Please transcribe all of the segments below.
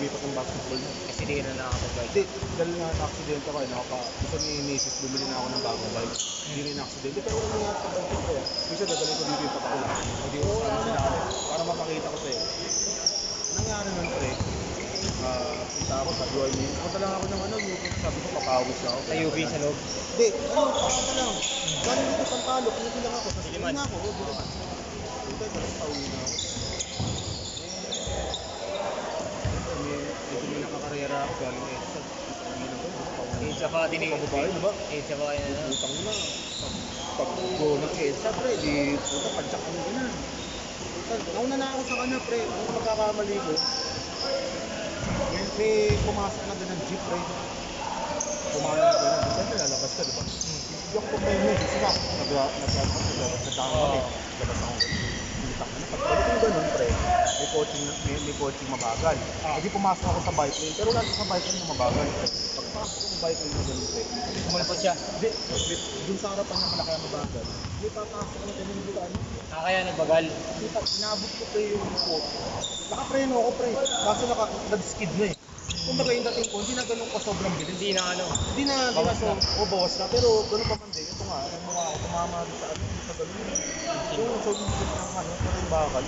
lumipat ng basketball na. Kasi di ka na nakakapag-bike. Hindi, dahil nga na-accident ako eh. Gusto ni Mrs. bumili na ako ng bagong bike. Hindi rin na-accident. Pero ano nangyari sa bike ko eh. Bisa dadalhin ko dito yung patakula. Hindi ko kasama sila ako para mapakita ko sa'yo. Nangyari nun pre. Punta ako sa UP. Punta lang ako ng UP. Sabi ko papawis ako. Sa UP sa loob? Hindi, punta lang. Galing dito Pampalo. Pinagin lang ako. Tapos Diliman. na ako. Diliman. Punta, tapos pauwi na ako. Medyo may nakakarera ako. Galing EDSA. EDSA pa din eh. Pababae, diba? EDSA pa yun na. Utang na. Pag-go ng EDSA, pre, di puta, padyak ka na. Nauna na ako sa kanya, pre. Ano magkakamali ko? May pumasok na din ng jeep, pre. Pumayang na din. Siyempre, lalabas ka, diba? Yung kumain mo, gusto ka. Naglabas kami. Labas ako. Utang na. Pagkabalik yung ganun, pre, may coaching mabagal. Hindi pumasok ako sa bike lane, pero lalo sa bike lane yung mabagal. Pagpasok ko sa bike lane na ganun, pre. Kumalapot siya. Hindi, dun sa harapan niya malaki ang mabagal. Hindi papasok na ganun dito, ano. Kaya nagbagal. Inabot ko pre yung coat. Nakapreno ako pre. Kaso nag-skid na eh. Kumbaga yung dating ko, hindi na ganun ka sobrang bilis. Hindi na ano. Hindi na bawas na. Pero ganun pa man din. Ito nga, yung mukha ko tumama rin sa ano, sa ganun. Yung sobrang bilis ng ano, pero yung bakal.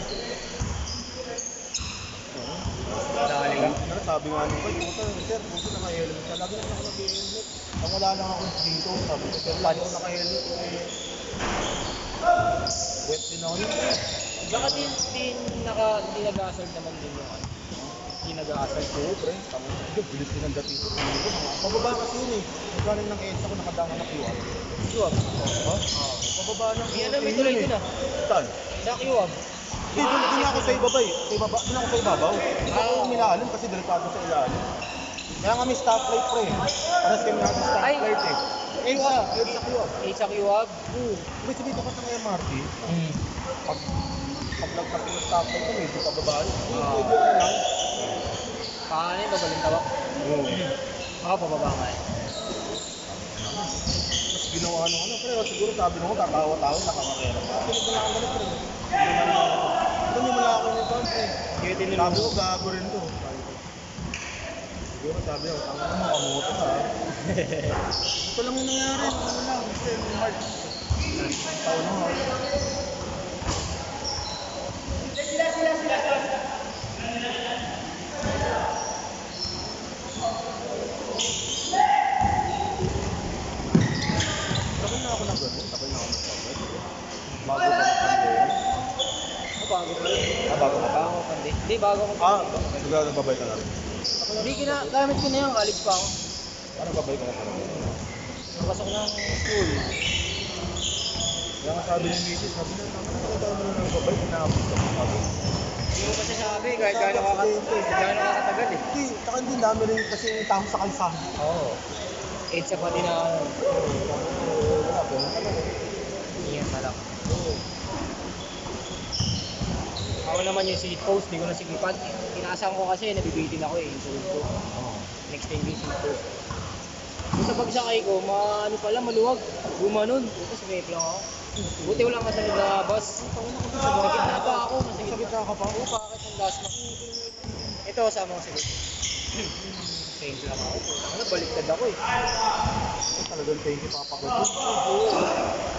Dali ka. Sabi nga nung kayo, sir, buti naka-helmet ka. Lagi naman ako nag-helmet. Ang wala lang ako dito, sabi ko, sir, lagi ako naka-helmet. Wet din ako yun. Bakit hindi nag-assault naman din yung ano? Hindi nag-assault ko, pre. Bilis din ang dating ko. Pababa kasi yun eh. Nagkanin ng EDSA ko nakadama na QAB. QAB? Oo. Pababa ng May ano, may tuloy dun ah. Saan? Sa QAB? Doon ako sa ibaba eh. Doon ako sa ibabaw. Hindi ako umilalim kasi delikado sa ilalim. Kaya nga may stoplight pre. Paras kami natin stoplight eh. EDSA QAB. Sa QAB? Oo. May sabi ka pa sa MRT. Pag nagpas yung stoplight ko, medyo pababa. Medyo ano lang. Paano yun? Babaling tawak? Oo. Ako, pababa nga eh. Mas ginawa nung ano, pre, siguro sabi nung tatawa-tawa, nakakarera. Pinig na lang ang ganit, pre. Hindi mo lang ako nito, pre. Sabi ko, gago rin to. Siguro sabi ko, tanga mo, kamoto ka. Ito lang yung nangyari, ano lang, kasi March. Taon na ako. Takay na ako ng gano'n, takay na ako ng pagod. Bago pa ng Bago pa yun. bago ka pa? Bago pa din. Hindi, bago ko. Siguro nagbabay ka na rin. Hindi, gamit ko na yan. College pa ako. Paano babay ka na pa rin? Napasok ng school. Kaya nga sabi ni Mrs. sabi na, nakakatawa mo na nagbabay, pinapos ka pa sabi. Hindi mo kasi sabi, kahit gano'n kakatagal eh. Hindi, saka hindi dami rin kasi yung tao sa kalsada. Oo. EDSA pa din ako. Wala po, Iyan na lang. Ako naman yung seat post, di ko na sigipan. Inaasahan ko kasi, nabibitin ako eh, yung tulog ko. Next time yung seat post. Kung sa pagsakay ko, ano pala, maluwag. Gumanon. Tapos may lang ako. Buti wala nga sa na bus. Sa gitna pa ako. sa gitna ka pa. Oo, bakit ang gas na? Ito, sama ko siguro. Change lang ako. Ano, baliktad ako eh. Talagang thank you papagot.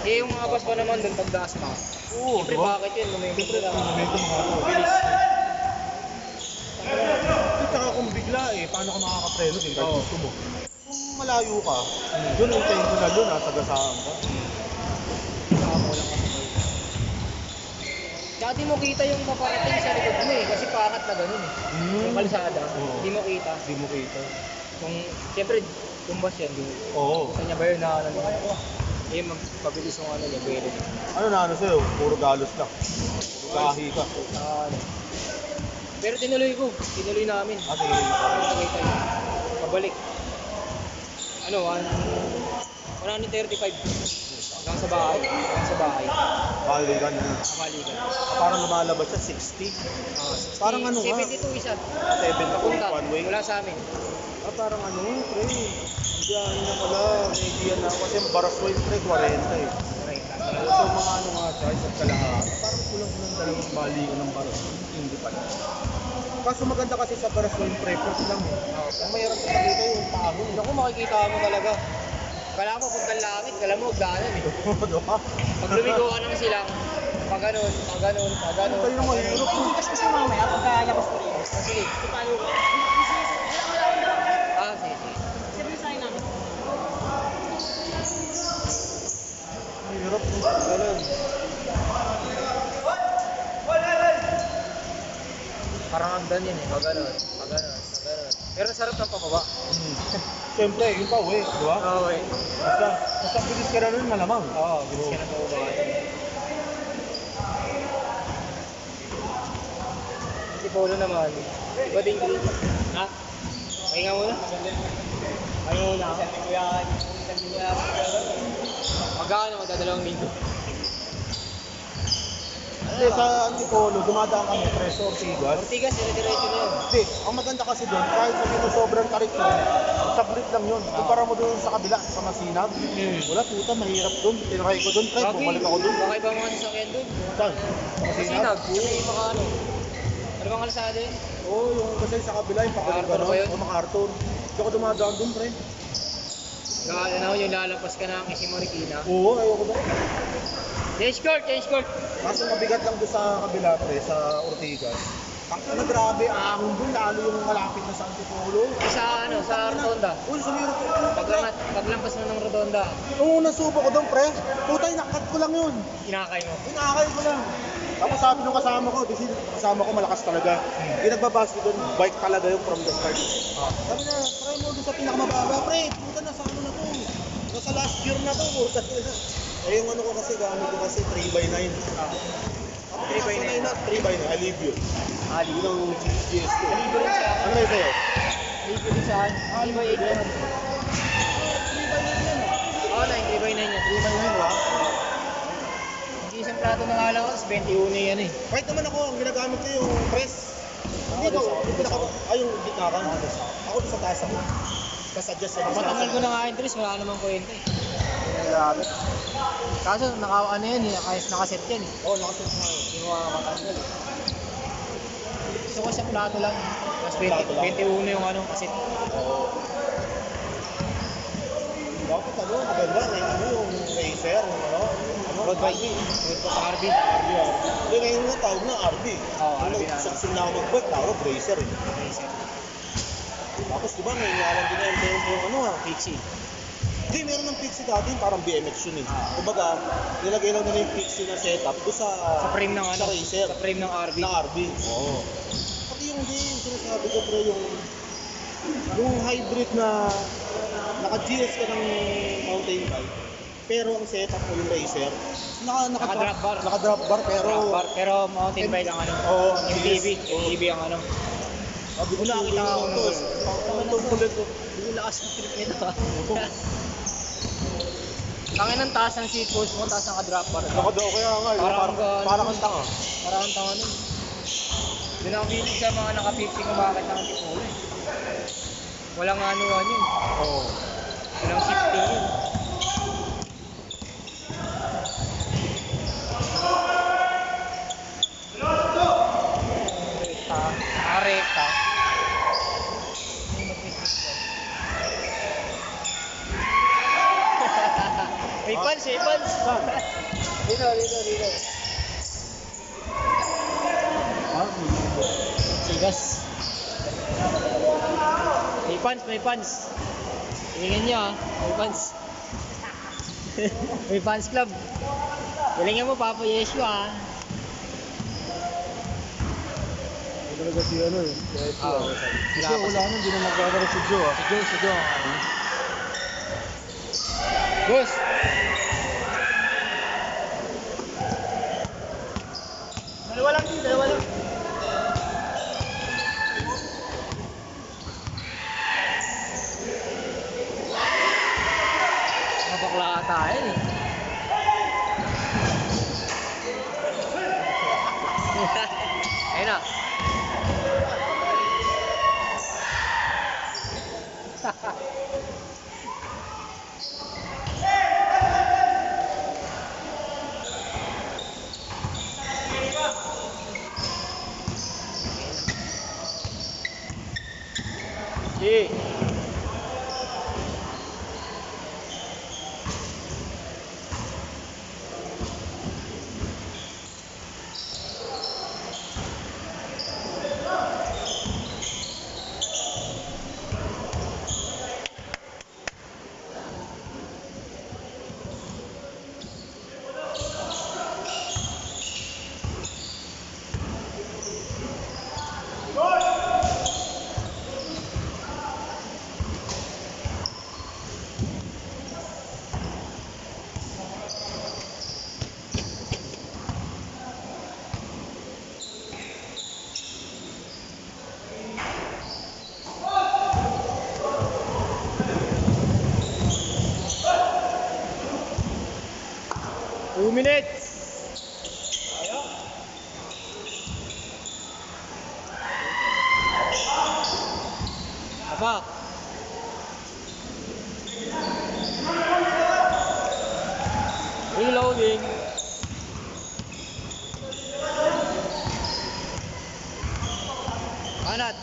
Eh, yung mga bus pa naman doon pag gas na. Oo, Siyempre, diba? bakit yun? Lumimento lang. Lumimento mga ako. Bilis. Tsaka kung bigla eh, paano ka makakapreno din kahit Oo. gusto mo? Kung malayo ka, yun yung thank you na yun, sagasaan ka. Saka mo lang kasabay. Tsaka di mo kita yung paparating sa likod mo eh. Kasi pakat na ganun eh. Yung kalsada, Oo. di mo kita. Hindi mo kita. Kung, siyempre, tumbas yan. Oo. Gusto niya ba yun na ano niya? Eh, magpabilis yung ano niya, pwede. Ano na ano sa'yo? Puro galos lang. Kahi ka. Ano. Pero tinuloy namin. Sige. Tagaytay. Pabalik. Ano, 135. Hanggang sa bahay. Balikan na. Kamalikan. Parang lumalabas siya, 60. Parang ano nga? 72 isa. 7 Papunta. one way. Wala sa amin. Parang ano, pre. Diyan na pala. Median na. Kasi Barasway, pre, 40 eh. So mga ano nga siya, isa't kalahati. Parang kulang-kulang dalawang balikan ng Barasway. Hindi pala. Kaso maganda kasi sa Barasco yung preference lang eh. Ang mahirap sa dito yung pahon. Naku, makikita mo talaga. Kala mo punta langit, kala mo daanan eh. Diba? Pag lumigo ka ng silang, pag ganun, pag ganun, pag ganun. Tayo na mahirap. Kasi mamaya, pagkalabas ko rin. Sige. Paano? Sige, sige. Sabi sa'yo namin. Mahirap. Ganun. Parang hagdan yan eh, pag ganun, pag ganun, pag ganun. Pero sarap ng pababa. Siyempre, yung pa uwi, di ba? Oo eh. Basta bilis ka na nun malamang. Oo, bilis ka ng pababa. Si Polo naman, iba din green. Ha? Pahinga muna? Pahinga muna ako. Magkano magdadalawang linggo? Hindi, sa Antipolo, dumadaan kami, Preso Ortigas. Ortigas, dire-diretso na yun. Hindi, ang maganda kasi doon, kahit sabihin mo sobrang tarik nun, saglit lang yun. Kumpara mo doon sa kabila, sa Masinag, wala puta, mahirap doon. Tinakay ko doon, try, bumalik ako doon. Baka ibang mga sasakyan doon. Saan? Kasi Masinag? Kasi yung mga ano. Ano bang kalsada yun? Oo, yung kasi sa kabila, yung pakalang MacArthur ba yun? gano'n. O MacArthur. Hindi ako dumadaan doon, pre. Ano, yung lalampas ka ng Isi Marikina. Oo, ayoko doon. Change court, change court. Kaso mabigat lang doon sa kabila, pre, sa Ortigas. Ang grabe, ahon doon, lalo yung malapit na sa Antipolo. Sa ano, sa Rotonda. Uy, sa may Paglampas mo ng Rotonda, Oo, nasubo ko doon, pre. Puta, inakat ko lang yun. inakay mo. Inakay ko lang. Tapos sabi nung kasama ko, kasi kasama ko malakas talaga. Yung nagbabas ko doon, bike talaga yung from the start. Sabi na, try mo doon sa pinakamababa, pre. Puta na sa ano na to. Nasa last year na to, puta na. Eh yung ano ko kasi, gamit ko kasi 3x9. 3x9. 3x9, Alivio. Ali. Yun ang GS ko. Libre rin sa akin. Ano na sa'yo? Libre rin sa akin. 3x8 yan. 3x9 yan. Oo na, 3x9 yan. 3x9 ba? Hindi isang plato na nga lang, 21 yan eh. Kahit naman ako, ang ginagamit ko yung press. Hindi ko, yung gitna ka. Ako doon sa taas ako. Tapos adjust sa Matagal ko na nga yung dress, wala namang kwenta eh. Grabe. Kaso, ano yan eh, nakaset yan eh. Oo, nakaset na yun. Hindi mo makakatanggal. Gusto ko sa plato lang. Tapos Plato lang. 21 yung ano, kasi Dapat ano, maganda, ano yung racer, yung ano, road bike. Road ko sa RB. Hindi, ngayon nga tawag na RB. Oo, RB na. Saksin na ako mag-bike, tawag racer eh. Tapos diba, may inyalan din na yung ano ha. Pixie. Hindi, meron ng Pixie dati, parang BMX yun eh. Kumbaga, nilagay lang nila yung Pixie na setup doon sa Frame ng ano, sa racer. sa frame ng RB. Na RB. Oo. Pati yung sinasabi ko pre, yung hybrid na naka-GS ka ng mountain bike, pero ang setup mo yung racer, Naka-drop bar. Naka-drop bar, Pero mountain bike ang ano. Oo, MTB. MTB ang ano. Sabi ko nakita ko to. Ang kulit ko. Yung lakas ng trip nito. Tangin ng taas ng seat post mo, taas ng ka-drop bar. Nakadaw kaya nga, parang kang tanga. Parang ang tanga nun. Doon ako bilig sa mga naka-50 kumakit ng Antipolo eh. Walang anuan yun. Oo. Walang shifting yun. Rekta. May pants, may pants. Dito. Sigas. May pants. Tingnan nyo ah, may pants. May pants club. Galingan mo, Papa Yeshua ah. Talaga si ano eh. Kasi wala nang, hindi na magkakaroon si Joe ah. Si Joe. Boss! Dalawa lang. Mapakla tayo eh. Ayun na. Di. Two minutes. Apak. Reloading. Anat.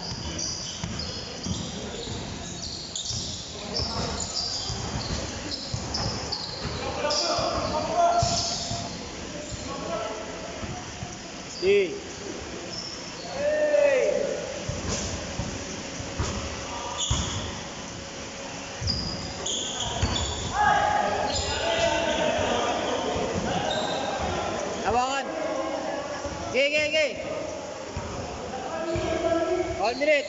Di. Hawakan. Ge. 1 minute.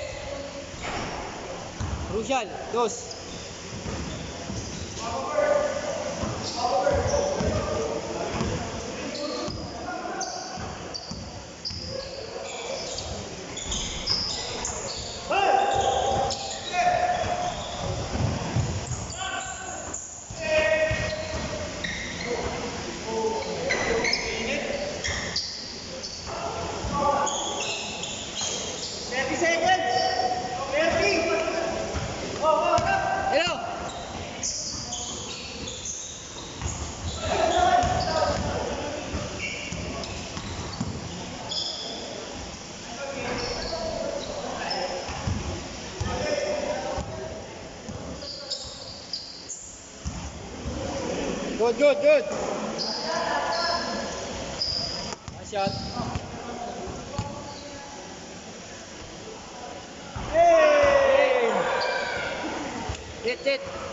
Crucial. Dos. Hello. Good. Nice shot. Hey! Hit.